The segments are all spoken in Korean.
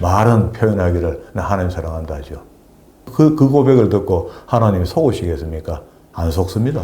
말은 표현하기를 나 하나님 사랑한다 하죠. 그 고백을 듣고 하나님이 속으시겠습니까? 안 속습니다.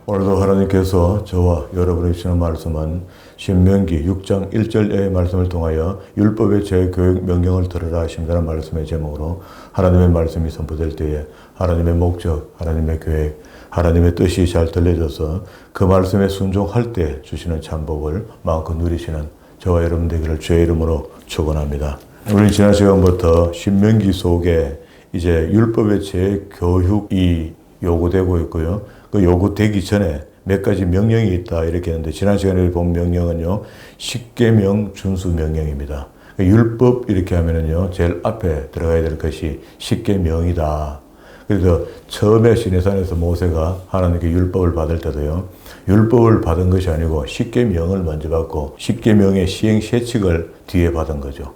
오늘도 하나님께서 저와 여러분에게 주시는 말씀은 신명기 6장 1절의 말씀을 통하여 율법의 제교육 명령을 들으라 하신다는 말씀의 제목으로 하나님의 말씀이 선포될 때에 하나님의 목적, 하나님의 계획, 하나님의 뜻이 잘 들려져서 그 말씀에 순종할 때 주시는 참복을 마음껏 누리시는 저와 여러분 되기를 주의 이름으로 축원합니다. 우리 지난 시간부터 신명기 속에 이제 율법의 제교육이 요구되고 있고요. 그 요구되기 전에 몇 가지 명령이 있다 이렇게 했는데 지난 시간에 본 명령은요. 십계명 준수 명령입니다. 율법 이렇게 하면은요. 제일 앞에 들어가야 될 것이 십계명이다. 그래서 처음에 시내산에서 모세가 하나님께 율법을 받을 때도요. 율법을 받은 것이 아니고 십계명을 먼저 받고 십계명의 시행 세칙을 뒤에 받은 거죠.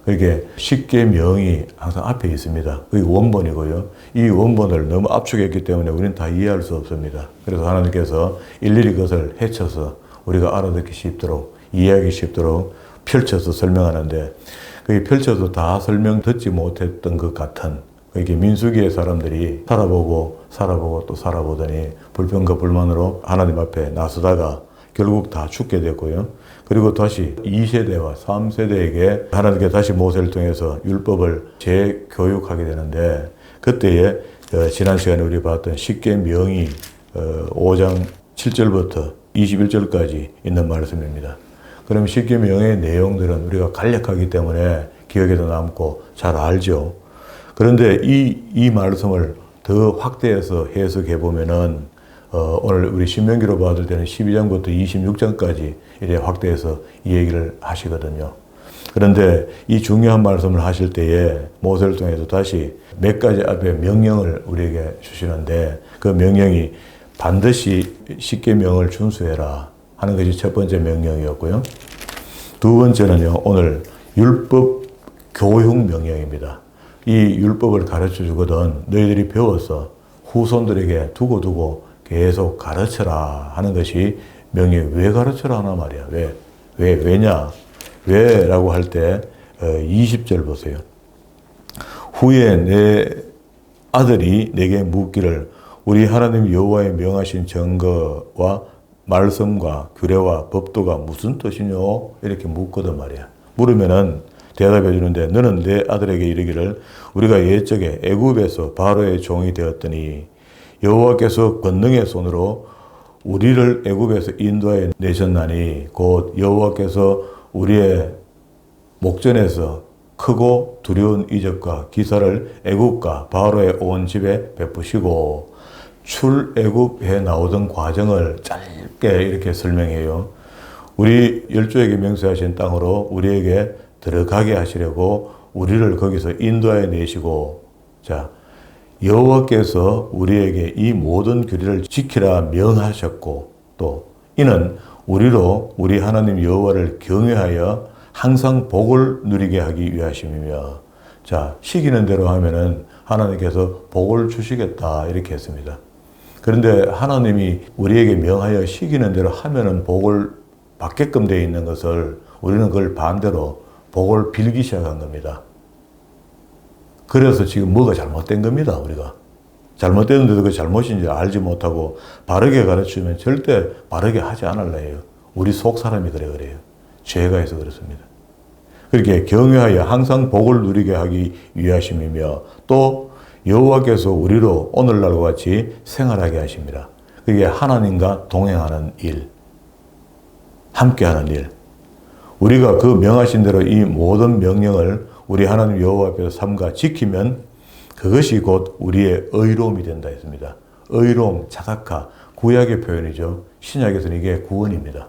그렇게 십계명이 항상 앞에 있습니다. 그게 원본이고요. 이 원본을 너무 압축했기 때문에 우리는 다 이해할 수 없습니다. 그래서 하나님께서 일일이 그것을 헤쳐서 우리가 알아듣기 쉽도록 이해하기 쉽도록 펼쳐서 설명하는데 그게 펼쳐서 다 설명 듣지 못했던 것 같은 이게 민수기의 사람들이 살아보고 또 살아보더니 불평과 불만으로 하나님 앞에 나서다가 결국 다 죽게 됐고요. 그리고 다시 2세대와 3세대에게 하나님께 다시 모세를 통해서 율법을 재교육하게 되는데 그때에 지난 시간에 우리 봤던 십계명이 5장 7절부터 21절까지 있는 말씀입니다. 그럼 십계명의 내용들은 우리가 간략하기 때문에 기억에도 남고 잘 알죠. 그런데 이 말씀을 더 확대해서 해석해 보면은 오늘 우리 신명기로 받을 때는 12장부터 26장까지 이래 확대해서 이 얘기를 하시거든요. 그런데 이 중요한 말씀을 하실 때에 모세를 통해서 다시 몇 가지 앞에 명령을 우리에게 주시는데 그 명령이 반드시 십계명을 준수해라 하는 것이 첫 번째 명령이었고요. 두 번째는요. 오늘 율법 교육 명령입니다. 이 율법을 가르쳐 주거든 너희들이 배워서 후손들에게 두고 계속 가르쳐라 하는 것이 명령. 왜 가르쳐라 하나 말이야. 왜냐? 왜라고 할 때 20절 보세요. 후에 내 아들이 내게 묻기를 우리 하나님 여호와의 명하신 증거와 말씀과 규례와 법도가 무슨 뜻이뇨? 이렇게 묻거든 말이야. 물으면은 대답해 주는데 너는 내 아들에게 이르기를 우리가 옛적에 애굽에서 바로의 종이 되었더니 여호와께서 권능의 손으로 우리를 애굽에서 인도하여 내셨나니 곧 여호와께서 우리의 목전에서 크고 두려운 이적과 기사를 애굽과 바로의 온 집에 베푸시고 출애굽해 나오던 과정을 짧게 이렇게 설명해요. 우리 열조에게 명세하신 땅으로 우리에게 들어가게 하시려고 우리를 거기서 인도하여 내시고 자 여호와께서 우리에게 이 모든 규례를 지키라 명하셨고 또 이는 우리로 우리 하나님 여호와를 경외하여 항상 복을 누리게 하기 위하심이며 자 시키는 대로 하면은 하나님께서 복을 주시겠다 이렇게 했습니다. 그런데 하나님이 우리에게 명하여 시키는 대로 하면은 복을 받게끔 되어 있는 것을 우리는 그걸 반대로 복을 빌기 시작한 겁니다. 그래서 지금 뭐가 잘못된 겁니다, 우리가. 잘못됐는데도 그 잘못인지 알지 못하고 바르게 가르치면 절대 바르게 하지 않을라 해요. 우리 속 사람이 그래요. 죄가 해서 그렇습니다. 그렇게 경외하여 항상 복을 누리게 하기 위하심이며 또 여호와께서 우리로 오늘날과 같이 생활하게 하십니다. 그게 하나님과 동행하는 일, 함께하는 일. 우리가 그 명하신 대로 이 모든 명령을 우리 하나님 여호와 앞에서 삼가 지키면 그것이 곧 우리의 의로움이 된다 했습니다. 의로움, 자각하, 구약의 표현이죠. 신약에서는 이게 구원입니다.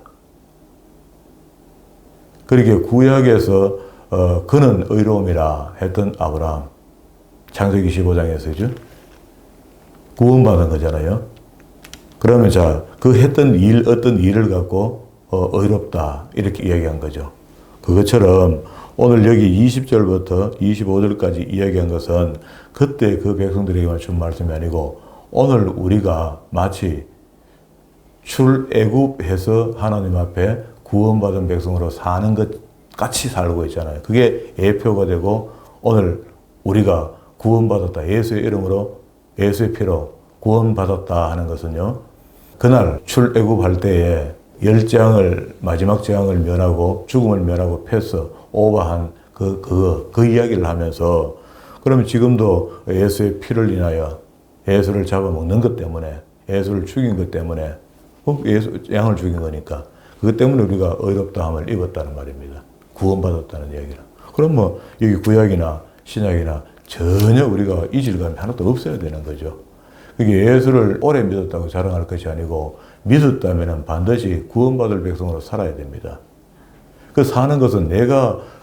그렇게 구약에서 그는 의로움이라 했던 아브라함, 창세기 15장에서죠. 구원받은 거잖아요. 그러면 자, 그 했던 어떤 일을 갖고 의롭다 이렇게 이야기한 거죠. 그것처럼 오늘 여기 20절부터 25절까지 이야기한 것은 그때 그 백성들에게만 준 말씀이 아니고 오늘 우리가 마치 출애굽해서 하나님 앞에 구원받은 백성으로 사는 것 같이 살고 있잖아요. 그게 예표가 되고 오늘 우리가 구원받았다. 예수의 이름으로 예수의 피로 구원받았다 하는 것은요. 그날 출애굽할 때에 마지막 재앙을 면하고 죽음을 면하고 패서 오버한 그 이야기를 하면서 그러면 지금도 예수의 피를 인하여 예수를 잡아먹는 것 때문에 예수를 죽인 것 때문에 양을 죽인 거니까 그것 때문에 우리가 의롭다함을 입었다는 말입니다. 구원받았다는 얘기는. 그럼 뭐 여기 구약이나 신약이나 전혀 우리가 이질감이 하나도 없어야 되는 거죠. 그게 예수를 오래 믿었다고 자랑할 것이 아니고 믿었다면 반드시 구원받을 백성으로 살아야 됩니다. 그 사는 것은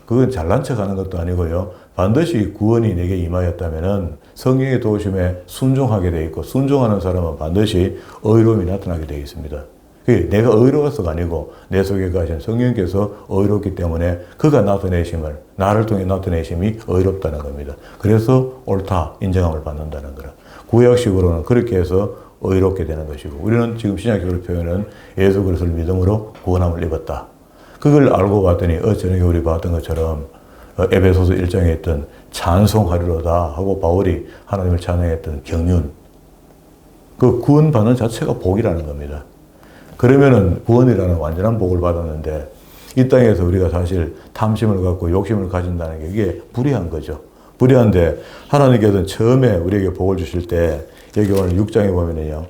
그건 잘난 척 하는 것도 아니고요. 반드시 구원이 내게 임하였다면 성령의 도우심에 순종하게 되어 있고 순종하는 사람은 반드시 의로움이 나타나게 되어 있습니다. 그게 내가 의로워서가 아니고 내 속에 가신 성령께서 의롭기 때문에 그가 나타내심을 나를 통해 나타내심이 의롭다는 겁니다. 그래서 옳다 인정함을 받는다는 거라. 구약식으로는 그렇게 해서 의롭게 되는 것이고 우리는 지금 신약식으로 표현은 예수 그리스도를 믿음으로 구원함을 입었다. 그걸 알고 봤더니 저녁에 우리 봤던 것처럼 에베소서 1장에 있던 찬송하리로다 하고 바울이 하나님을 찬양했던 경륜 그 구원받는 자체가 복이라는 겁니다. 그러면은 구원이라는 완전한 복을 받았는데 이 땅에서 우리가 사실 탐심을 갖고 욕심을 가진다는 게 이게 불의한 거죠. 불의한데 하나님께서는 처음에 우리에게 복을 주실 때 여기 오늘 6장에 보면은요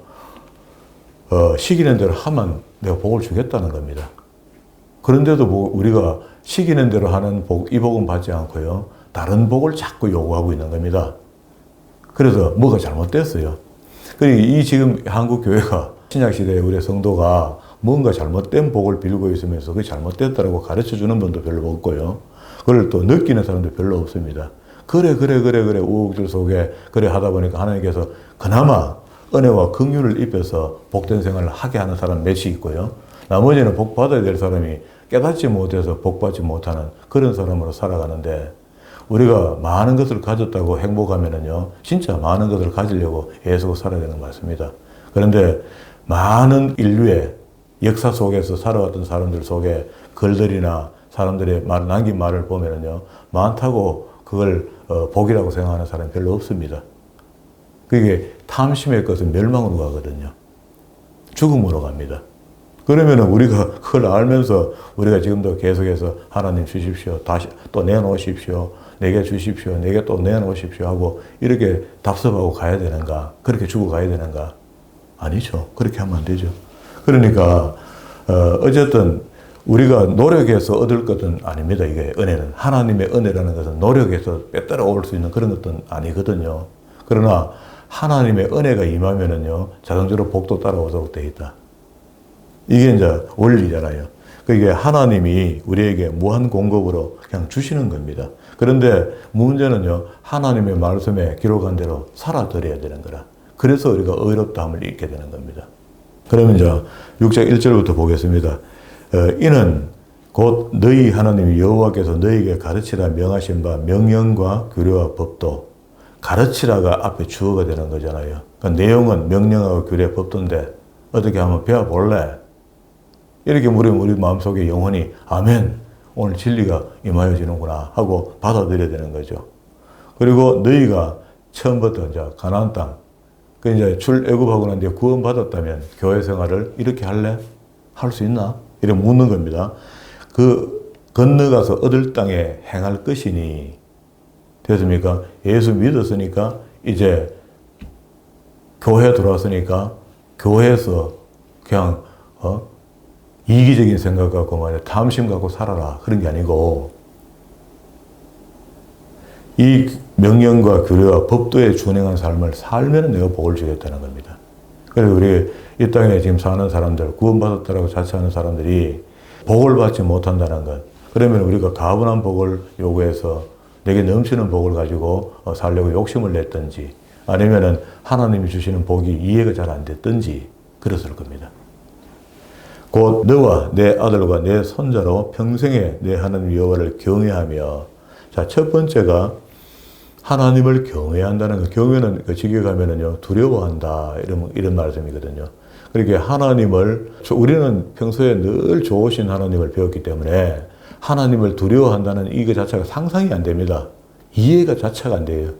시키는 대로 하면 내가 복을 주겠다는 겁니다. 그런데도 우리가 시키는 대로 하는 이 복은 받지 않고요 다른 복을 자꾸 요구하고 있는 겁니다. 그래서 뭐가 잘못됐어요. 그리고 이 지금 한국 교회가 신약시대에 우리 성도가 뭔가 잘못된 복을 빌고 있으면서 그게 잘못됐다고 가르쳐주는 분도 별로 없고요. 그걸 또 느끼는 사람도 별로 없습니다. 그래 우혹들 속에 그래 하다 보니까 하나님께서 그나마 은혜와 긍휼을 입혀서 복된 생활을 하게 하는 사람 몇이 있고요. 나머지는 복 받아야 될 사람이 깨닫지 못해서 복 받지 못하는 그런 사람으로 살아가는데 우리가 많은 것을 가졌다고 행복하면은요 진짜 많은 것을 가지려고 애쓰고 살아야 되는 거 맞습니다. 그런데 많은 인류의 역사 속에서 살아왔던 사람들 속에 글들이나 사람들의 남긴 말을 보면은요 많다고 그걸 복이라고 생각하는 사람이 별로 없습니다. 그게 탐심의 것은 멸망으로 가거든요. 죽음으로 갑니다. 그러면은 우리가 그걸 알면서 우리가 지금도 계속해서 하나님 주십시오. 다시 또 내놓으십시오. 내게 주십시오. 내게 또 내놓으십시오. 하고 이렇게 답습하고 가야 되는가? 그렇게 주고 가야 되는가? 아니죠. 그렇게 하면 안 되죠. 그러니까 어쨌든 우리가 노력해서 얻을 것은 아닙니다. 이게 은혜는. 하나님의 은혜라는 것은 노력해서 빼따라 올 수 있는 그런 것은 아니거든요. 그러나 하나님의 은혜가 임하면은요, 자동적으로 복도 따라오도록 되어 있다. 이게 이제 원리잖아요. 그게 하나님이 우리에게 무한 공급으로 그냥 주시는 겁니다. 그런데 문제는요, 하나님의 말씀에 기록한 대로 살아드려야 되는 거라. 그래서 우리가 의롭다함을 잊게 되는 겁니다. 그러면 이제 6장 1절부터 보겠습니다. 이는 곧 너희 하나님 여호와께서 너희에게 가르치라 명하신 바 명령과 규례와 법도 가르치라가 앞에 주어가 되는 거잖아요. 그러니까 내용은 명령하고 규례 법도인데 어떻게 한번 배워볼래? 이렇게 물으면 우리 마음속에 영혼이 아멘 오늘 진리가 임하여지는구나 하고 받아들여야 되는 거죠. 그리고 너희가 처음부터 이제 가나안 땅 그 이제 출애굽하고 난 뒤에 구원받았다면 교회 생활을 이렇게 할래? 할 수 있나? 이렇게 묻는 겁니다. 그 건너가서 얻을 땅에 행할 것이니 됐습니까? 예수 믿었으니까 이제 교회 들어왔으니까 교회에서 그냥 이기적인 생각 갖고 말이야 탐심 갖고 살아라 그런 게 아니고 이 명령과 규례와 법도에 준행한 삶을 살면 내가 복을 주겠다는 겁니다. 그래서 우리 이 땅에 지금 사는 사람들, 구원받았다라고 자처하는 사람들이 복을 받지 못한다는 것. 그러면 우리가 가분한 복을 요구해서 내게 넘치는 복을 가지고 살려고 욕심을 냈든지 아니면은 하나님이 주시는 복이 이해가 잘 안 됐든지 그랬을 겁니다. 곧 너와 내 아들과 내 손자로 평생에 내 하나님 여호와를 경외하며 자, 첫 번째가 하나님을 경외한다는 거. 경외는 직역하면은요, 두려워한다. 이런 말씀이거든요. 그렇게 하나님을, 우리는 평소에 늘 좋으신 하나님을 배웠기 때문에 하나님을 두려워한다는 이거 자체가 상상이 안 됩니다. 이해가 자체가 안 돼요.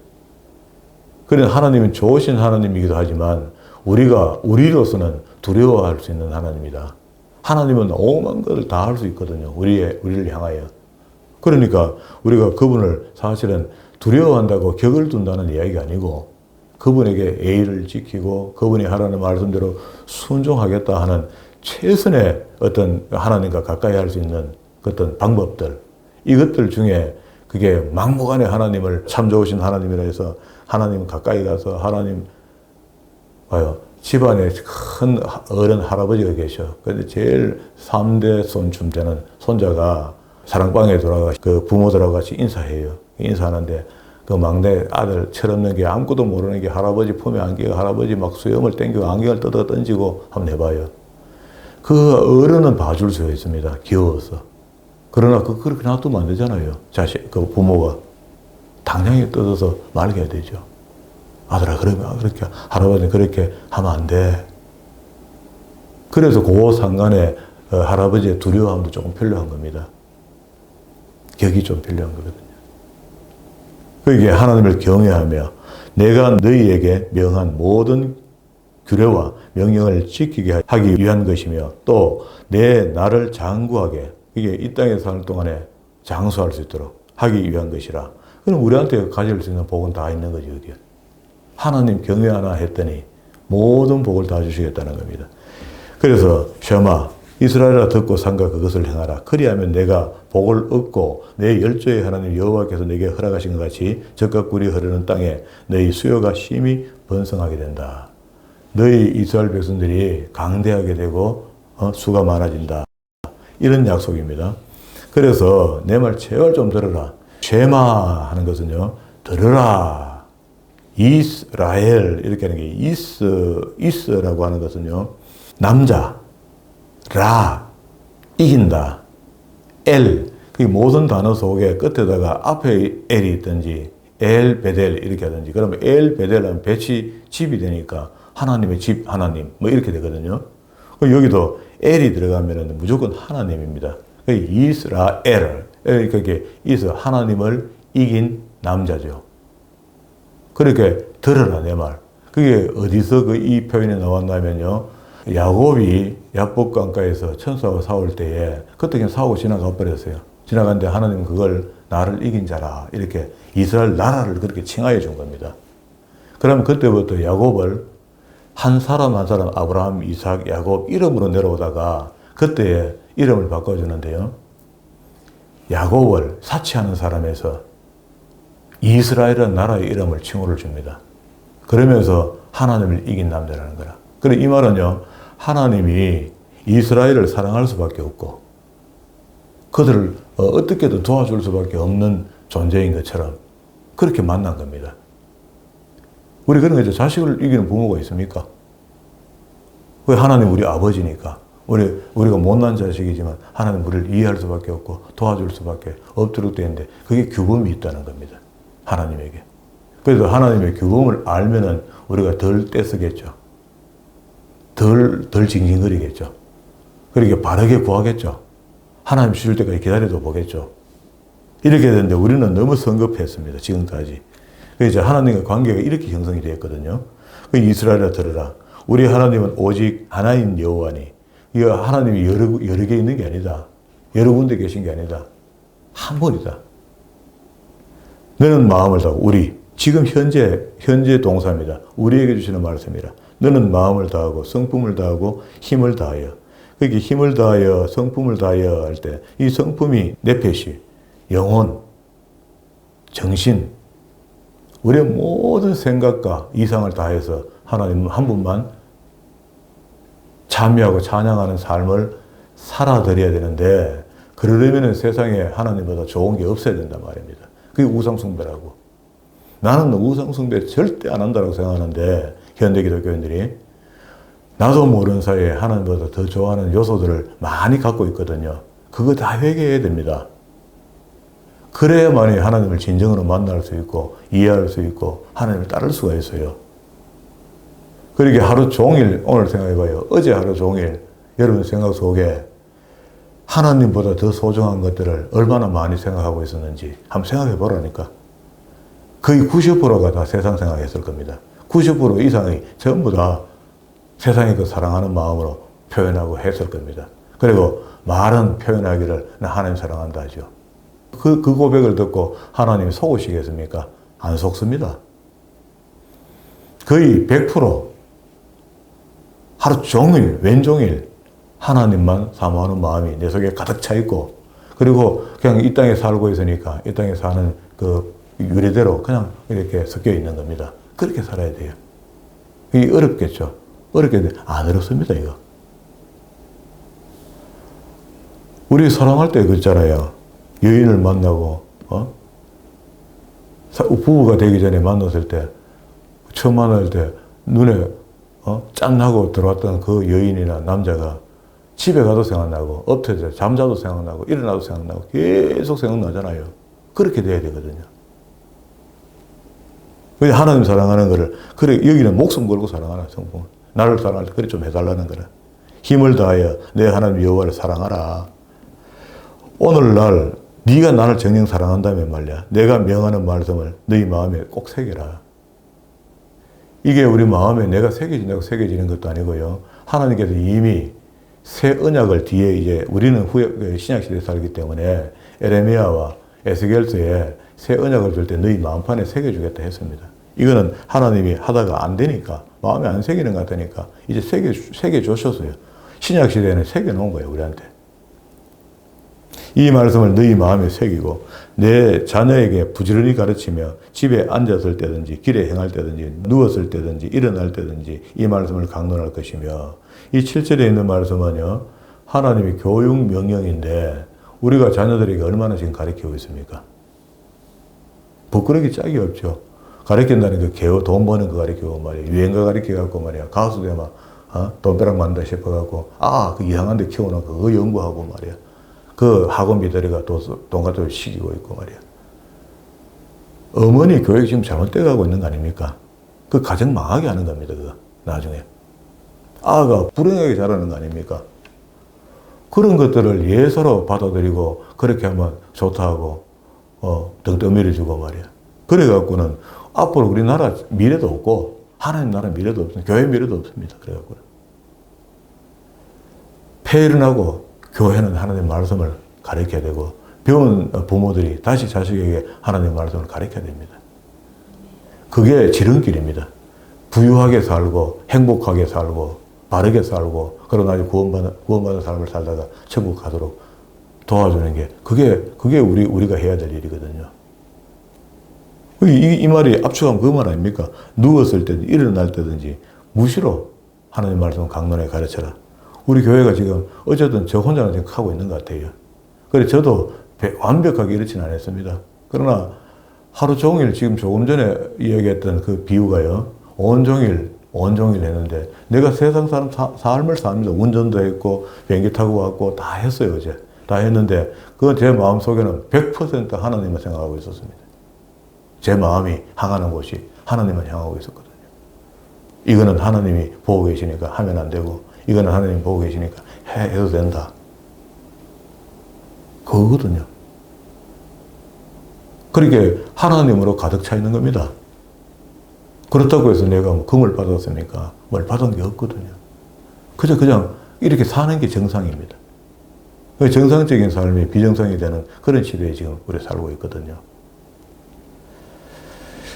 그래 하나님은 좋으신 하나님이기도 하지만 우리로서는 두려워할 수 있는 하나님이다. 하나님은 오만 것을 다 할 수 있거든요. 우리를 향하여. 그러니까 우리가 그분을 사실은 두려워한다고 격을 둔다는 이야기가 아니고 그분에게 예의를 지키고 그분이 하라는 말씀대로 순종하겠다 하는 최선의 어떤 하나님과 가까이 할 수 있는 어떤 방법들, 이것들 중에 그게 막무가내 하나님을 참 좋으신 하나님이라 해서 하나님 가까이 가서 하나님 봐요. 집안에 큰 어른 할아버지가 계셔. 근데 제일 3대 손춤 되는 손자가 사랑방에 돌아가 그 부모들하고 같이 인사해요. 인사하는데 그 막내 아들 철없는 게 아무것도 모르는 게 할아버지 품에 안기고 할아버지 막 수염을 땡기고 안경을 뜯어 던지고 한번 해봐요. 그 어른은 봐줄 수가 있습니다. 귀여워서. 그러나 그렇게 놔두면 안 되잖아요. 그 부모가. 당장에 뜯어서 말게 되죠. 아들아, 그러면 그렇게, 할아버지는 그렇게 하면 안 돼. 그래서 그 상간에 할아버지의 두려움도 조금 필요한 겁니다. 격이 좀 필요한 거거든요. 그게 하나님을 경외하며 내가 너희에게 명한 모든 규례와 명령을 지키게 하기 위한 것이며 또 내 나를 장구하게 이게 이 땅에 사는 동안에 장수할 수 있도록 하기 위한 것이라. 그럼 우리한테 가질 수 있는 복은 다 있는 거지, 여기. 하나님 경외하나 했더니 모든 복을 다 주시겠다는 겁니다. 그래서 셔마 이스라엘아 듣고 삼가 그것을 행하라. 그리하면 내가 복을 얻고 내 열조의 하나님 여호와께서 내게 허락하신 것 같이 젖과 꿀이 흐르는 땅에 너희 수요가 심히 번성하게 된다. 너희 이스라엘 백성들이 강대하게 되고 수가 많아진다. 이런 약속입니다. 그래서 내 말 제발 좀 들어라. 쉐마 하는 것은요, 들으라. 이스라엘 이렇게 하는 게 이스라고 하는 것은요, 남자, 라, 이긴다. 엘, 그 모든 단어 속에 끝에다가 앞에 엘이 있든지 엘, 베델 이렇게 하든지 그러면 엘, 베델 하면 배치 집이 되니까 하나님의 집, 하나님 뭐 이렇게 되거든요. 여기도 엘이 들어가면 무조건 하나님입니다. 이스라엘, 그게 하나님을 이긴 남자죠. 그렇게 들어라 내 말. 그게 어디서 이 표현이 나왔냐면요. 야곱이 야복강가에서 천사와 싸울 때에 그때 그냥 싸우고 지나가 버렸어요. 지나갔는데 하나님 그걸 나를 이긴 자라 이렇게 이스라엘 나라를 그렇게 칭하여 준 겁니다. 그러면 그때부터 야곱을 한 사람 한 사람 아브라함, 이삭, 야곱 이름으로 내려오다가 그때 이름을 바꿔주는데요. 야곱을 사치하는 사람에서 이스라엘이라는 나라의 이름을 칭호를 줍니다. 그러면서 하나님을 이긴 남자라는 거라. 그래 이 말은요. 하나님이 이스라엘을 사랑할 수밖에 없고 그들을 어떻게든 도와줄 수밖에 없는 존재인 것처럼 그렇게 만난 겁니다. 우리 그런 거죠. 자식을 이기는 부모가 있습니까? 왜 하나님 우리 아버지니까. 우리가 못난 자식이지만 하나님 우리를 이해할 수밖에 없고 도와줄 수밖에 없도록 되는데 그게 규범이 있다는 겁니다. 하나님에게. 그래서 하나님의 규범을 알면은 우리가 덜 떼쓰겠죠. 덜 징징거리겠죠. 그렇게 바르게 구하겠죠. 하나님 주실 때까지 기다려도 보겠죠. 이렇게 되는데 우리는 너무 성급했습니다. 지금까지. 그래서 하나님과 관계가 이렇게 형성이 되었거든요. 이스라엘아 들으라. 우리 하나님은 오직 하나인 여호와니. 이 하나님이 여러 개 있는 게 아니다. 여러 군데 계신 게 아니다. 한 분이다. 너는 마음을 다하고 우리 지금 현재 동사입니다. 우리에게 주시는 말씀이라. 너는 마음을 다하고 성품을 다하고 힘을 다하여. 그렇게 힘을 다하여 성품을 다하여 할 때 이 성품이 네페시, 영혼, 정신, 우리의 모든 생각과 이상을 다해서 하나님 한 분만 참여하고 찬양하는 삶을 살아드려야 되는데 그러려면 세상에 하나님보다 좋은 게 없어야 된단 말입니다. 그게 우상숭배라고. 나는 우상숭배 절대 안 한다고 생각하는데 현대 기독교인들이 나도 모르는 사이에 하나님보다 더 좋아하는 요소들을 많이 갖고 있거든요. 그거 다 회개해야 됩니다. 그래야만이 하나님을 진정으로 만날 수 있고 이해할 수 있고 하나님을 따를 수가 있어요. 그렇게 하루 종일 오늘 생각해봐요. 어제 하루 종일 여러분 생각 속에 하나님보다 더 소중한 것들을 얼마나 많이 생각하고 있었는지 한번 생각해 보라니까. 거의 90%가 다 세상 생각했을 겁니다. 90% 이상이 전부 다 세상의 그 사랑하는 마음으로 표현하고 했을 겁니다. 그리고 말은 표현하기를 나 하나님 사랑한다 하죠. 그 고백을 듣고 하나님이 속으시겠습니까? 안 속습니다. 거의 100% 하루 종일, 왼종일 하나님만 사모하는 마음이 내 속에 가득 차 있고, 그리고 그냥 이 땅에 살고 있으니까 이 땅에 사는 그 유래대로 그냥 이렇게 섞여 있는 겁니다. 그렇게 살아야 돼요. 이게 어렵겠죠? 어렵겠는데 안 어렵습니다, 이거. 우리 사랑할 때 그랬잖아요. 여인을 만나고, 부부가 되기 전에 만났을 때, 처음 만날 때 눈에 짠하고 들어왔던 그 여인이나 남자가 집에 가도 생각나고, 엎드려 잠자도 생각나고, 일어나도 생각나고, 계속 생각나잖아요. 그렇게 돼야 되거든요. 그래서 하나님 사랑하는 거를, 그래, 여기는 목숨 걸고 사랑하라, 성품. 나를 사랑할 때 그래 좀 해달라는 거라. 힘을 다하여 내 하나님 여호와를 사랑하라. 오늘날 네가 나를 정녕 사랑한다면 말이야. 내가 명하는 말씀을 너희 마음에 꼭 새겨라. 이게 우리 마음에 내가 새겨진다고 새겨지는 것도 아니고요. 하나님께서 이미 새 언약을 뒤에 이제 우리는 후에 신약시대에 살기 때문에 에레미야와 에스겔서에 새 언약을 줄 때 너희 마음판에 새겨주겠다 했습니다. 이거는 하나님이 하다가 안 되니까, 마음에 안 새기는 것 같으니까 이제 새겨주셨어요. 신약시대에는 새겨놓은 거예요, 우리한테. 이 말씀을 너희 마음에 새기고 내 자녀에게 부지런히 가르치며 집에 앉았을 때든지 길에 행할 때든지 누웠을 때든지 일어날 때든지 이 말씀을 강론할 것이며, 이 7절에 있는 말씀은요, 하나님의 교육 명령인데 우리가 자녀들에게 얼마나 지금 가르치고 있습니까? 부끄러기 짝이 없죠. 가르친다는 게 개ው 돈 버는 거 가르치고 말이야. 유행가 가르쳐갖고 말이야. 가수 되면 돈벼락 만다 싶어갖고 그 이상한 데 키워놓고 그거 연구하고 말이야. 그 학원비 들여가 돈 갖다 시키고 있고 말이야. 어머니 교육 지금 잘못돼 가고 있는 거 아닙니까? 그 가정 망하게 하는 겁니다, 그거. 나중에. 아가 불행하게 자라는 거 아닙니까? 그런 것들을 예서로 받아들이고 그렇게 하면 좋다 하고 등 떠밀어주고 말이야. 그래갖고는 앞으로 우리나라 미래도 없고 하나님 나라 미래도 없습니다. 교회 미래도 없습니다. 그래갖고는. 폐일은하고 교회는 하나님 말씀을 가르쳐야 되고 배운 부모들이 다시 자식에게 하나님 말씀을 가르쳐야 됩니다. 그게 지름길입니다. 부유하게 살고 행복하게 살고 바르게 살고 그러고 나중에 구원받은 삶을 살다가 천국 가도록 도와주는 게 그게 우리가 해야 될 일이거든요. 이 말이 압축하면 그 말 아닙니까? 누웠을 때든지 일어날 때든지 무시로 하나님 말씀 강론에 가르쳐라. 우리 교회가 지금 어쨌든 저 혼자는 지금 하고 있는 것 같아요. 그래 저도 완벽하게 이렇지는 않았습니다. 그러나 하루 종일 지금 조금 전에 이야기했던 그 비유가요. 온종일 했는데 내가 세상 사람 삶을 삽니다. 운전도 했고 비행기 타고 왔고 다 했어요. 어제 다 했는데 그건 제 마음속에는 100% 하나님을 생각하고 있었습니다. 제 마음이 향하는 곳이 하나님을 향하고 있었거든요. 이거는 하나님이 보고 계시니까 하면 안 되고 이거는 하나님 보고 계시니까 해도 된다. 그거거든요. 그렇게 하나님으로 가득 차 있는 겁니다. 그렇다고 해서 내가 뭐 금을 받았습니까? 뭘 받은 게 없거든요. 그냥 이렇게 사는 게 정상입니다. 정상적인 삶이 비정상이 되는 그런 시대에 지금 우리 살고 있거든요.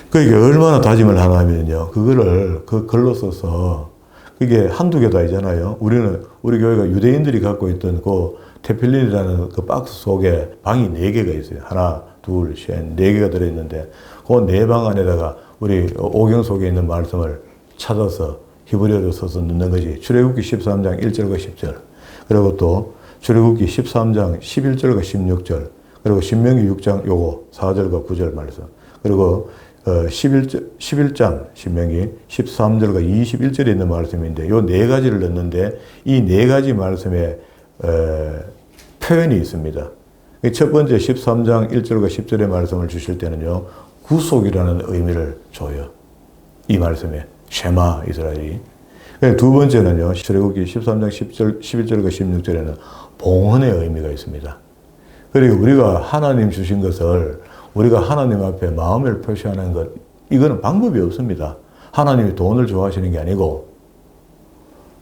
그게 얼마나 다짐을 하나 하면요. 그거를 그 글로 써서 그게 한두 개도 아니잖아요. 우리 교회가 유대인들이 갖고 있던 그 테필린이라는 그 박스 속에 방이 4개가 있어요. 하나, 둘, 셋, 4개가 들어있는데 그 4방 안에다가 우리 오경 속에 있는 말씀을 찾아서 히브리어로 써서 넣는 거지. 출애굽기 13장 1절과 10절. 그리고 또 출애굽기 13장 11절과 16절. 그리고 신명기 6장 요거 4절과 9절 말씀. 그리고 11장 신명기 13절과 21절에 있는 말씀인데 요 4가지를 넣는데 이 4가지 말씀에 표현이 있습니다. 첫 번째 13장 1절과 10절의 말씀을 주실 때는요. 구속이라는 의미를 줘요. 이 말씀에. 쉐마 이스라엘이. 두 번째는요, 출애굽기 13장 10절, 11절과 16절에는 봉헌의 의미가 있습니다. 그리고 우리가 하나님 주신 것을 우리가 하나님 앞에 마음을 표시하는 것, 이거는 방법이 없습니다. 하나님이 돈을 좋아하시는 게 아니고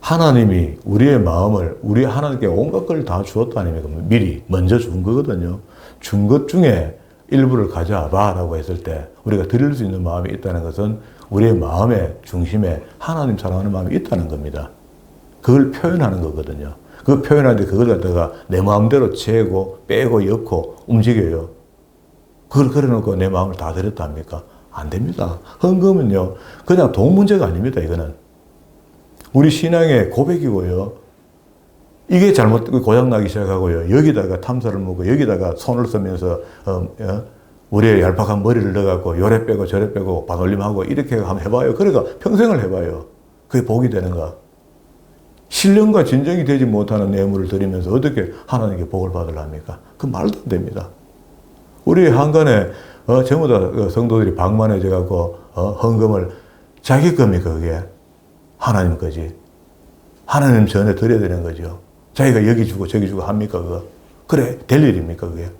하나님이 우리의 마음을 우리 하나님께 온갖 걸 다 주었다 아닙니까? 미리 먼저 준 거거든요. 준 것 중에 일부를 가져와봐 라고 했을 때 우리가 드릴 수 있는 마음이 있다는 것은 우리의 마음의 중심에 하나님 사랑하는 마음이 있다는 겁니다. 그걸 표현하는 거거든요. 그 표현하는데 그걸 갖다가 내 마음대로 재고 빼고 엮고 움직여요. 그걸 그려놓고 내 마음을 다 드렸다 합니까? 안 됩니다. 헌금은요, 그냥 돈 문제가 아닙니다, 이거는. 우리 신앙의 고백이고요. 이게 잘못, 고장나기 시작하고요. 여기다가 탐사를 먹고, 여기다가 손을 쓰면서, 우리의 얄팍한 머리를 넣어갖고, 요래 빼고 저래 빼고, 반올림하고, 이렇게 한번 해봐요. 그러니까 평생을 해봐요. 그게 복이 되는가? 신령과 진정이 되지 못하는 뇌물을 드리면서 어떻게 하나님께 복을 받으랍니까? 그 말도 안 됩니다. 우리 한간에 전부 다 성도들이 방만해져갖고 헌금을 자기 겁니까 그게? 하나님 거지. 하나님 전에 드려야 되는 거죠. 자기가 여기 주고 저기 주고 합니까 그거? 그래 될 일입니까 그게?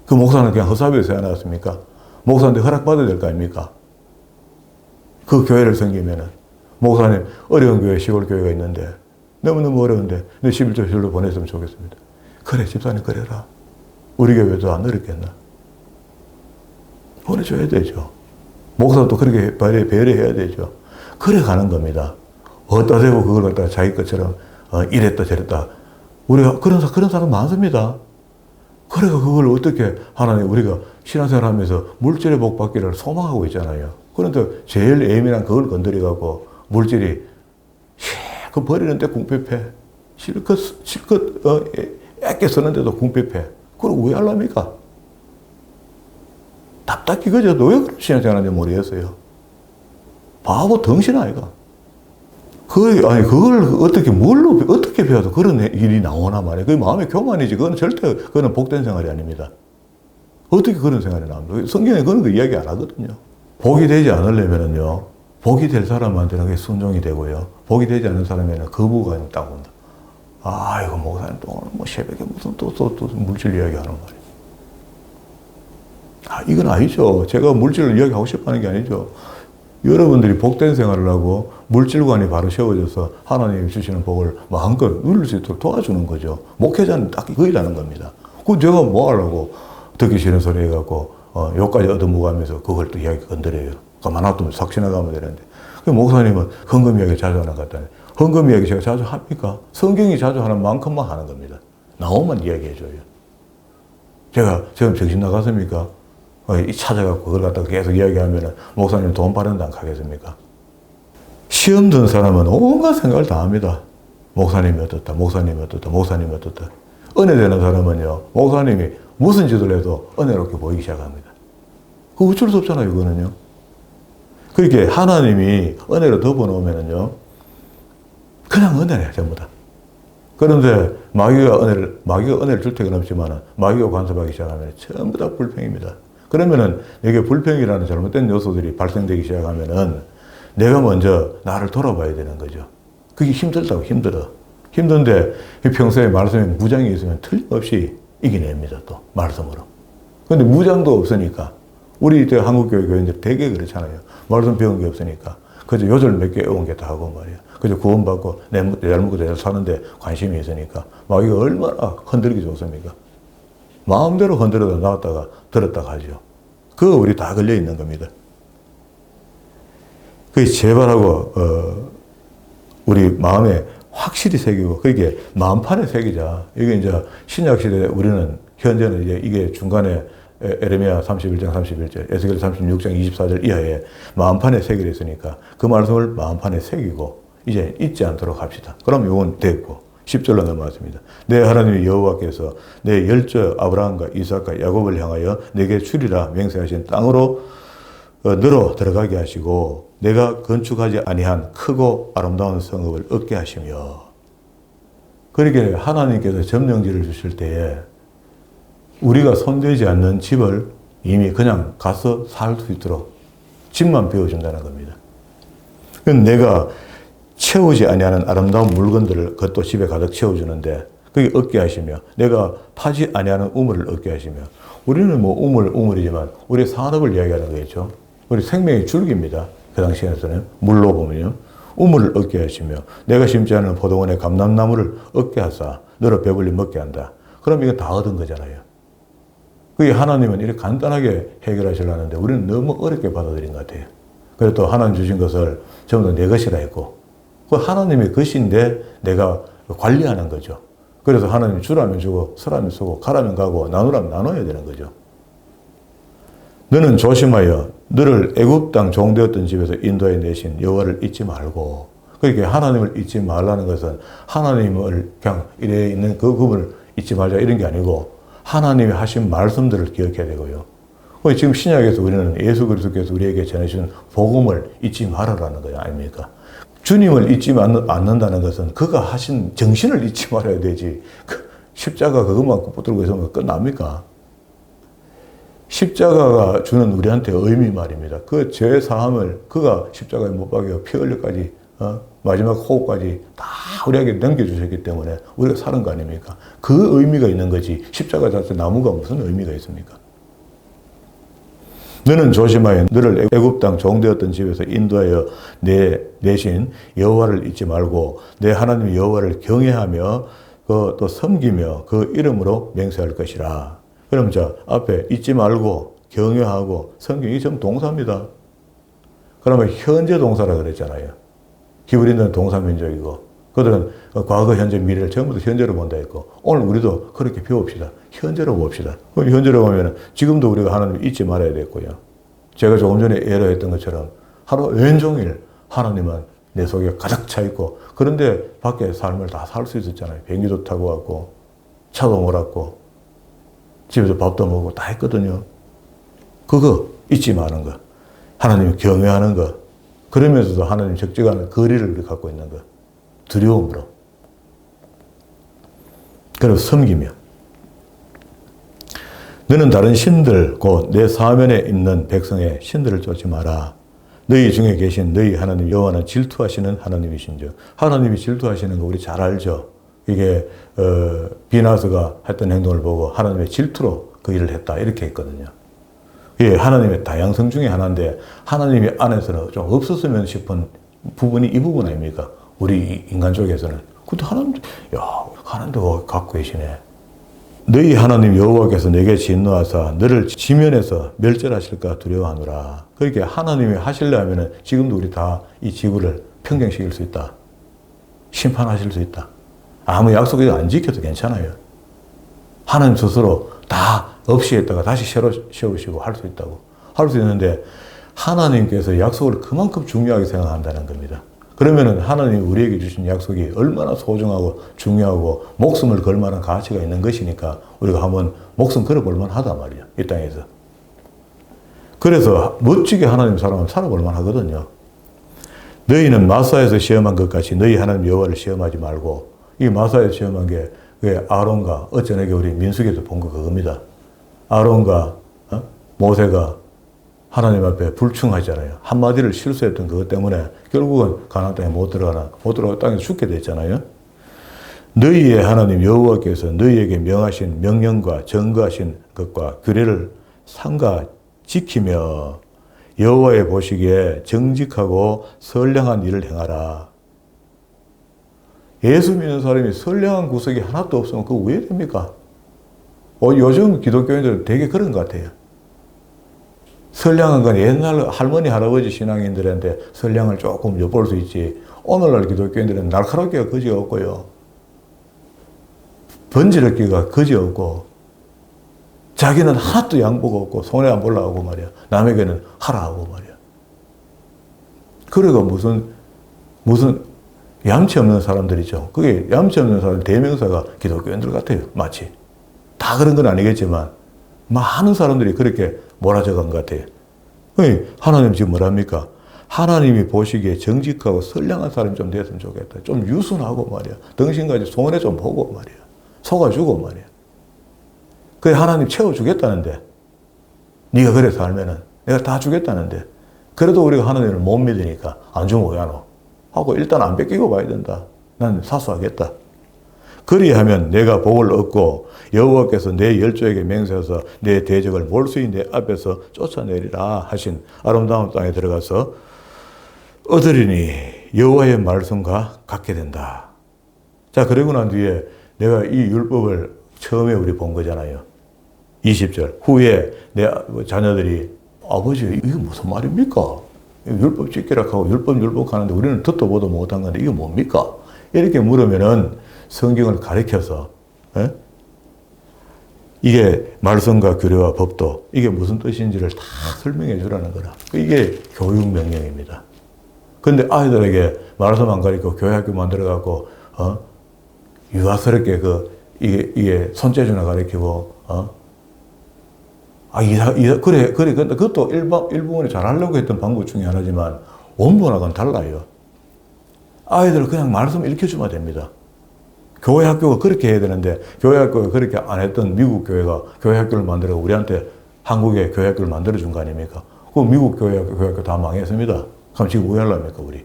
그 목사는 그냥 허사비에서 해놨습니까? 목사한테 허락받아야 될 거 아닙니까? 그 교회를 섬기면은 목사님 어려운 교회 시골 교회가 있는데 너무너무 어려운데 내 11조 절로 보냈으면 좋겠습니다. 그래 집사님 그래라. 우리 교회도 안 어렵겠나? 보내줘야 되죠. 목사도 그렇게 배려해야 되죠. 그래 가는 겁니다. 어디다 대고 그걸 갖다가 자기 것처럼 이랬다 저랬다. 우리가 그런 사람 많습니다. 그래가 그걸 어떻게 하나님 우리가 신앙생활 하면서 물질의 복 받기를 소망하고 있잖아요. 그런데 제일 예민한 그걸 건드려갖고 물질이 그 버리는데 궁핍해. 실컷 애껴 쓰는데도 궁핍해. 그걸 왜 하려합니까? 답답히 그저도 왜 그런 신앙생활하는지 모르겠어요. 바보 덩신 아이가. 그걸 어떻게 배워도 그런 일이 나오나 말이야. 그게 마음의 교만이지. 그건 절대, 그거는 복된 생활이 아닙니다. 어떻게 그런 생활이 나옵니까? 성경에 그런 거 이야기 안 하거든요. 복이 되지 않으려면요, 복이 될 사람한테는 그게 순종이 되고요. 복이 되지 않는 사람에는 거부가 있다고 한다. 아이고, 목사님 또 오늘 뭐 새벽에 무슨 또 물질 이야기 하는 말이에요. 이건 아니죠. 제가 물질을 이야기하고 싶어 하는 게 아니죠. 여러분들이 복된 생활을 하고 물질관이 바로 세워져서 하나님이 주시는 복을 마음껏 누릴 수 있도록 도와주는 거죠. 목회자는 딱 그거라는 겁니다. 그 제가 뭐 하려고 듣기 싫은 소리 해갖고 여기까지 얻어먹으면서 그걸 또 이야기 건드려요. 가만 놔두면 싹 지나가면 되는데. 그 목사님은 헌금 이야기 자주 하는 것 같다니. 헌금 이야기 제가 자주 합니까? 성경이 자주 하는 만큼만 하는 겁니다. 나오면 이야기해줘요. 제가 지금 정신 나갔습니까? 찾아갖고 그걸 갖다가 계속 이야기하면은 목사님 돈 바른다 안 가겠습니까? 시험 든 사람은 온갖 생각을 다 합니다. 목사님이 어떻다, 목사님이 어떻다, 목사님이 어떻다. 은혜 되는 사람은요, 목사님이 무슨 짓을 해도 은혜롭게 보이기 시작합니다. 그 어쩔 수 없잖아요, 이거는요. 그렇게 하나님이 은혜로 덮어놓으면은요, 그냥 은혜네, 전부 다. 그런데 마귀가 은혜를 줄 때가 없지만 마귀가 간섭하기 시작하면 전부 다 불평입니다. 그러면은 이게 불평이라는 잘못된 요소들이 발생되기 시작하면은 내가 먼저 나를 돌아봐야 되는 거죠. 그게 힘들다고 힘들어. 힘든데 평소에 말씀에 무장이 있으면 틀림없이 이겨냅니다. 또 말씀으로. 그런데 무장도 없으니까 우리 한국교회 교인들 되게 그렇잖아요. 말씀 배운 게 없으니까 그저 요절 몇 개 외운 게 다 하고 말이야. 그저 구원받고 내 잘 먹고 잘 사는데 관심이 있으니까 마귀가 얼마나 흔들기 좋습니까? 마음대로 흔들어다 놨다가 들었다 가죠. 그거 우리 다 걸려 있는 겁니다. 그게 제발하고 우리 마음에 확실히 새기고 그게 마음판에 새기자. 이게 이제 신약 시대 우리는 현재는 이제 이게 중간에 에레미야 31장 31절, 에스겔 36장 24절 이하에 마음판에 새기려 했으니까 그 말씀을 마음판에 새기고 이제 잊지 않도록 합시다. 그럼 이건 됐고 10절로 넘어왔습니다. 내 하나님 여호와께서 내 열조 아브라함과 이삭과 야곱을 향하여 내게 주리라 맹세하신 땅으로 너로 들어가게 하시고 내가 건축하지 아니한 크고 아름다운 성읍을 얻게 하시며. 그렇게 하나님께서 점령지를 주실 때에 우리가 손대지 않는 집을 이미 그냥 가서 살 수 있도록 집만 비워준다는 겁니다. 내가 채우지 아니하는 아름다운 물건들을 그것도 집에 가득 채워주는데 그게 얻게 하시며 내가 파지 아니하는 우물을 얻게 하시며 우리는 뭐 우물이지만 우리 산업을 이야기하는 거겠죠. 우리 생명의 줄기입니다. 그 당시에서는 물로 보면요. 우물을 얻게 하시며 내가 심지 않은 포도원의 감람나무를 얻게 하사 너로 배불리 먹게 한다. 그럼 이거 다 얻은 거잖아요. 그게 하나님은 이렇게 간단하게 해결하시려는데 우리는 너무 어렵게 받아들인 것 같아요. 그래서 또 하나님 주신 것을 전부 다 내 것이라 했고 그 하나님의 것인데 내가 관리하는 거죠. 그래서 하나님이 주라면 주고 서라면 쓰고 가라면 가고 나누라면 나눠야 되는 거죠. 너는 조심하여 너를 애굽 땅 종되었던 집에서 인도해 내신 여호와를 잊지 말고 그렇게 하나님을 잊지 말라는 것은 하나님을 그냥 이래 있는 그분을 잊지 말자 이런 게 아니고 하나님이 하신 말씀들을 기억해야 되고요. 지금 신약에서 우리는 예수 그리스도께서 우리에게 전해주신 복음을 잊지 말아라는 거예요. 아닙니까? 주님을 잊지 않는다는 것은 그가 하신 정신을 잊지 말아야 되지. 십자가 그것만 붙들고 있으면 끝납니까? 십자가가 주는 우리한테 의미 말입니다. 그 죄 사함을 그가 십자가에 못 박여 피 흘려까지 마지막 호흡까지 다 우리에게 넘겨주셨기 때문에 우리가 사는 거 아닙니까? 그 의미가 있는 거지 십자가 자체 나무가 무슨 의미가 있습니까? 너는 조심하여 너를 애굽 땅 종되었던 집에서 인도하여 내신 여호와를 잊지 말고 내 하나님 여호와를 경외하며 또 섬기며 그 이름으로 맹세할 것이라. 그럼 자 앞에 잊지 말고 경외하고 섬기고 이게 전부 동사입니다. 그러면 현재 동사라 그랬잖아요. 히브리인들은 동사민족이고 그들은 과거, 현재, 미래를 전부 다 현재로 본다 했고 오늘 우리도 그렇게 배웁시다. 현재로 봅시다. 그럼 현재로 보면 지금도 우리가 하나님을 잊지 말아야 되고요. 제가 조금 전에 예로 했던 것처럼 하루 왼종일 하나님은 내 속에 가득 차 있고 그런데 밖에 삶을 다 살 수 있었잖아요. 비행기도 타고 왔고 차도 몰았고 집에서 밥도 먹고 다 했거든요. 그거 잊지 마는 거. 하나님을 경외하는 거. 그러면서도 하나님 적절한 거리를 우리 갖고 있는 거. 두려움으로. 그리고 섬기며. 너는 다른 신들 곧 내 사면에 있는 백성의 신들을 쫓지 마라. 너희 중에 계신 너희 하나님 여호와는 질투하시는 하나님이신즉. 하나님이 질투하시는 거 우리 잘 알죠. 이게 비나스가 했던 행동을 보고 하나님의 질투로 그 일을 했다 이렇게 했거든요. 예, 하나님의 다양성 중에 하나인데 하나님이 안에서는 좀 없었으면 싶은 부분이 이 부분 아닙니까? 우리 인간 쪽에서는. 근데 하나님도 갖고 계시네. 너희 하나님 여호와께서 내게 진노하사 너를 지면에서 멸절하실까 두려워하노라. 그렇게 하나님이 하시려 하면은 지금도 우리 다 이 지구를 평정시킬 수 있다. 심판하실 수 있다. 아무 약속이 안 지켜도 괜찮아요. 하나님 스스로 다 없이 했다가 다시 새로 세우시고 할 수 있다고. 할 수 있는데 하나님께서 약속을 그만큼 중요하게 생각한다는 겁니다. 그러면은 하나님이 우리에게 주신 약속이 얼마나 소중하고 중요하고 목숨을 걸 만한 가치가 있는 것이니까 우리가 한번 목숨 걸어볼 만하단 말이에요. 이 땅에서. 그래서 멋지게 하나님 사람은 살아볼 만하거든요. 너희는 마사에서 시험한 것 같이 너희 하나님 여호와를 시험하지 말고 이 마사에서 시험한 게 아론과 어쩌네게 우리 민수기에서 본 거 그겁니다. 아론과 모세가 하나님 앞에 불충하잖아요. 한마디를 실수했던 그것 때문에 결국은 가나안 땅에 못 들어가 땅에 죽게 됐잖아요. 너희의 하나님 여호와께서 너희에게 명하신 명령과 전거하신 것과 규례를 삼가 지키며 여호와의 보시기에 정직하고 선량한 일을 행하라. 예수 믿는 사람이 선량한 구석이 하나도 없으면 그거 왜 됩니까? 요즘 기독교인들은 되게 그런 것 같아요. 선량한 건 옛날 할머니, 할아버지 신앙인들한테 선량을 조금 엿볼 수 있지. 오늘날 기독교인들은 날카롭기가 거지가 없고요. 번지르기가 거지 없고, 자기는 하나도 양보가 없고, 손해 안 보려고 하고 말이야. 남에게는 하라 하고 말이야. 그리고 무슨 얌체 없는 사람들이죠. 그게 얌체 없는 사람 대명사가 기독교인들 같아요. 마치. 다 그런 건 아니겠지만, 많은 사람들이 그렇게 몰아져 간 것 같아요. 하나님 지금 뭐랍니까? 하나님이 보시기에 정직하고 선량한 사람이 좀 됐으면 좋겠다. 좀 유순하고 말이야. 등신까지 손해 좀 보고 말이야. 속아주고 말이야. 그게 하나님 채워주겠다는데 네가 그래 살면은 내가 다 주겠다는데 그래도 우리가 하나님을 못 믿으니까 안 주면 왜 안 오? 하고 일단 안 뺏기고 가야 된다. 난 사수하겠다. 그리하면 내가 복을 얻고 여호와께서 내 열조에게 맹세해서 내 대적을 몰수히 내 앞에서 쫓아내리라 하신 아름다운 땅에 들어가서 얻으리니 여호와의 말씀과 같게 된다. 자, 그러고 난 뒤에 내가 이 율법을 처음에 우리 본 거잖아요. 20절 후에 내 자녀들이 아버지 이게 무슨 말입니까? 율법 지키라 하고 율법 하는데 우리는 듣도 보도 못한 건데 이게 뭡니까? 이렇게 물으면은 성경을 가리켜서 이게 말씀과 규례와 법도 이게 무슨 뜻인지를 다 설명해 주라는 거라. 이게 교육 명령입니다. 근데 아이들에게 말씀 안 가리고 교회학교 만들어갖고 유아스럽게 이게 손재주나 가리키고 그래. 근데 그것도 일부분이 잘하려고 했던 방법 중에 하나지만 원본하고는 달라요. 아이들을 그냥 말씀 읽혀주면 됩니다. 교회 학교가 그렇게 해야 되는데 교회 학교가 그렇게 안 했던 미국 교회가 교회 학교를 만들어 우리한테 한국의 교회 학교를 만들어준 거 아닙니까? 그 미국 교회 학교 다 망했습니다. 그럼 지금 왜 하려합니까 우리?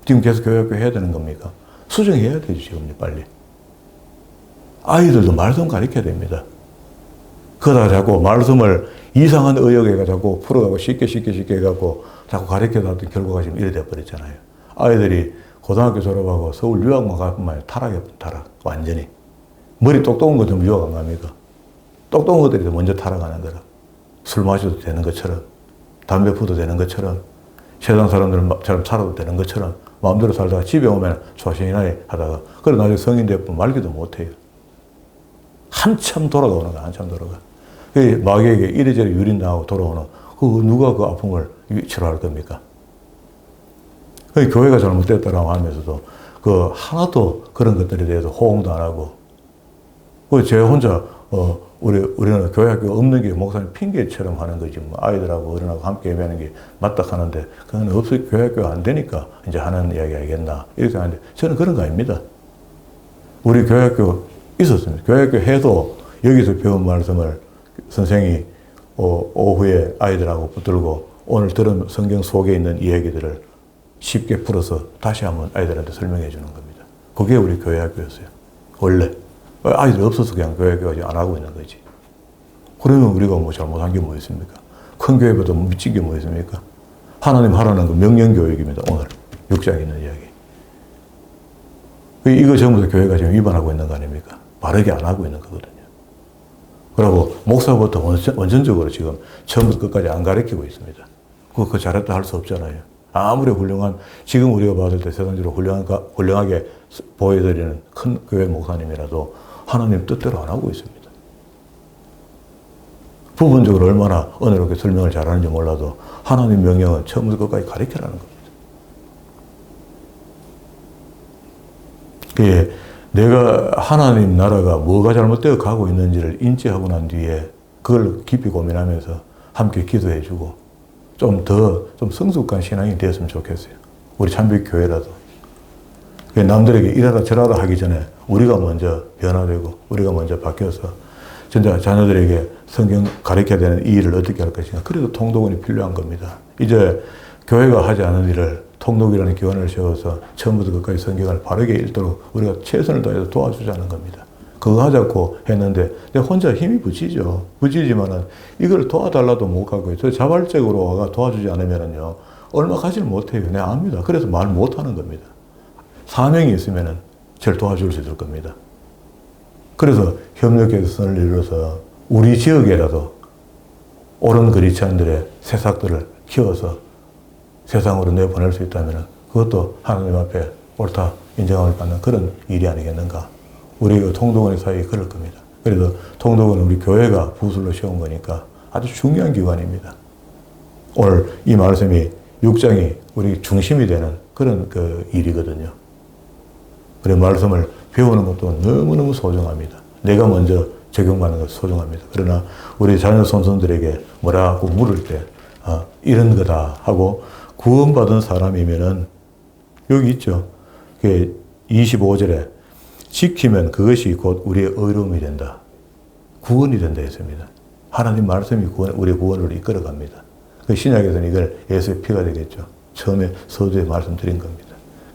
지금 계속 교회 학교 해야 되는 겁니까? 수정해야 되죠 지금 빨리. 아이들도 말씀 가르쳐야 됩니다. 그러다가 자꾸 말씀을 이상한 의역에 자꾸 풀어가고 쉽게 해갖고 자꾸 가르쳐놨던 결과가 지금 이래 돼버렸잖아요. 아이들이 고등학교 졸업하고 서울 유학만 가면 타락, 완전히. 머리 똑똑한 것들은 유학 안 갑니까? 똑똑한 것들이 먼저 타락하는 거라. 술 마셔도 되는 것처럼, 담배 피워도 되는 것처럼, 세상 사람들처럼 살아도 되는 것처럼, 마음대로 살다가 집에 오면 초신이나이 하다가, 그래 나중에 성인 되면 말기도 못해요. 한참 돌아가는 거야, 한참 돌아가. 마귀에게 이래저래 유린당하고 돌아오는, 누가 그 아픔을 치료할 겁니까? 교회가 잘못됐다라고 하면서도 하나도 그런 것들에 대해서 호응도 안 하고, 제 혼자, 우리는 교회 학교가 없는 게 목사님 핑계처럼 하는 거지, 뭐 아이들하고 어른하고 함께 예배하는 게 맞다 하는데, 그건 교회 학교가 안 되니까 이제 하는 이야기 알겠나, 이렇게 하는데, 저는 그런 거 아닙니다. 우리 교회 학교 있었습니다. 교회 학교 해도 여기서 배운 말씀을 선생이 오후에 아이들하고 붙들고 오늘 들은 성경 속에 있는 이야기들을 쉽게 풀어서 다시 한번 아이들한테 설명해 주는 겁니다. 그게 우리 교회 학교였어요. 원래. 아이들 없어서 그냥 교회 학교 안 하고 있는 거지. 그러면 우리가 뭐 잘못한 게 뭐 있습니까? 큰 교회보다 미친 게 뭐 있습니까? 하나님 하라는 거 명령교육입니다. 오늘 6장에 있는 이야기. 이거 전부 다 교회가 지금 위반하고 있는 거 아닙니까? 바르게 안 하고 있는 거거든요. 그리고 목사부터 원천적으로 지금 처음부터 끝까지 안 가르치고 있습니다. 그거 잘했다 할 수 없잖아요. 아무리 지금 우리가 봤을 때 세상적으로 훌륭하게 보여드리는 큰 교회 목사님이라도 하나님 뜻대로 안 하고 있습니다. 부분적으로 얼마나 은혜롭게 설명을 잘하는지 몰라도 하나님 명령은 처음부터 끝까지 가르치라는 겁니다. 내가 하나님 나라가 뭐가 잘못되어 가고 있는지를 인지하고 난 뒤에 그걸 깊이 고민하면서 함께 기도해주고 좀 성숙한 신앙이 되었으면 좋겠어요. 우리 참빛교회라도. 남들에게 이래라 저래라 하기 전에 우리가 먼저 변화되고 우리가 먼저 바뀌어서 진짜 자녀들에게 성경 가르쳐야 되는 이 일을 어떻게 할 것인가. 그래도 통독원이 필요한 겁니다. 이제 교회가 하지 않은 일을 통독이라는 기관을 세워서 처음부터 끝까지 성경을 바르게 읽도록 우리가 최선을 다해서 도와주자는 겁니다. 그거 하자고 했는데 내가 혼자 힘이 부치지만은 이걸 도와달라도 못 가고요. 저 자발적으로 와가 도와주지 않으면은요 얼마 가지를 못해요. 내가 압니다. 그래서 말 못하는 겁니다. 사명이 있으면은 저를 도와줄 수 있을 겁니다. 그래서 협력해서 선을 이루어서 우리 지역에라도 옳은 그리스도인들의 새싹들을 키워서 세상으로 내보낼 수 있다면 그것도 하나님 앞에 옳다 인정을 받는 그런 일이 아니겠는가. 우리 통독원의 사역이 그럴 겁니다. 그래서 통독원은 우리 교회가 부술로 세운 거니까 아주 중요한 기관입니다. 오늘 이 말씀이 6장이 우리 중심이 되는 그런 일이거든요. 그래서 말씀을 배우는 것도 너무너무 소중합니다. 내가 먼저 적용받는 것도 소중합니다. 그러나 우리 자녀 손손들에게 뭐라고 물을 때 이런 거다 하고 구원받은 사람이면은 여기 있죠. 25절에 지키면 그것이 곧 우리의 의로움이 된다. 구원이 된다 했습니다. 하나님 말씀이 우리의 구원을 이끌어갑니다. 그 신약에서는 이걸 예수의 피가 되겠죠. 처음에 서두에 말씀드린 겁니다.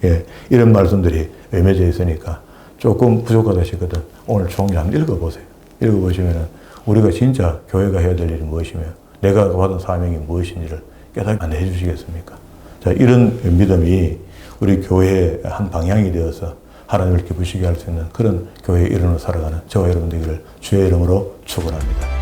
예, 이런 말씀들이 외며져 있으니까 조금 부족하다 싶거든 오늘 종류 한번 읽어보세요. 읽어보시면 우리가 진짜 교회가 해야 될 일이 무엇이며 내가 받은 사명이 무엇인지를 깨닫게 해주시겠습니까? 자, 이런 믿음이 우리 교회의 한 방향이 되어서 하나님을 기쁘시게 할 수 있는 그런 교회의 일원으로 살아가는 저와 여러분 되기를 주의 이름으로 축원합니다.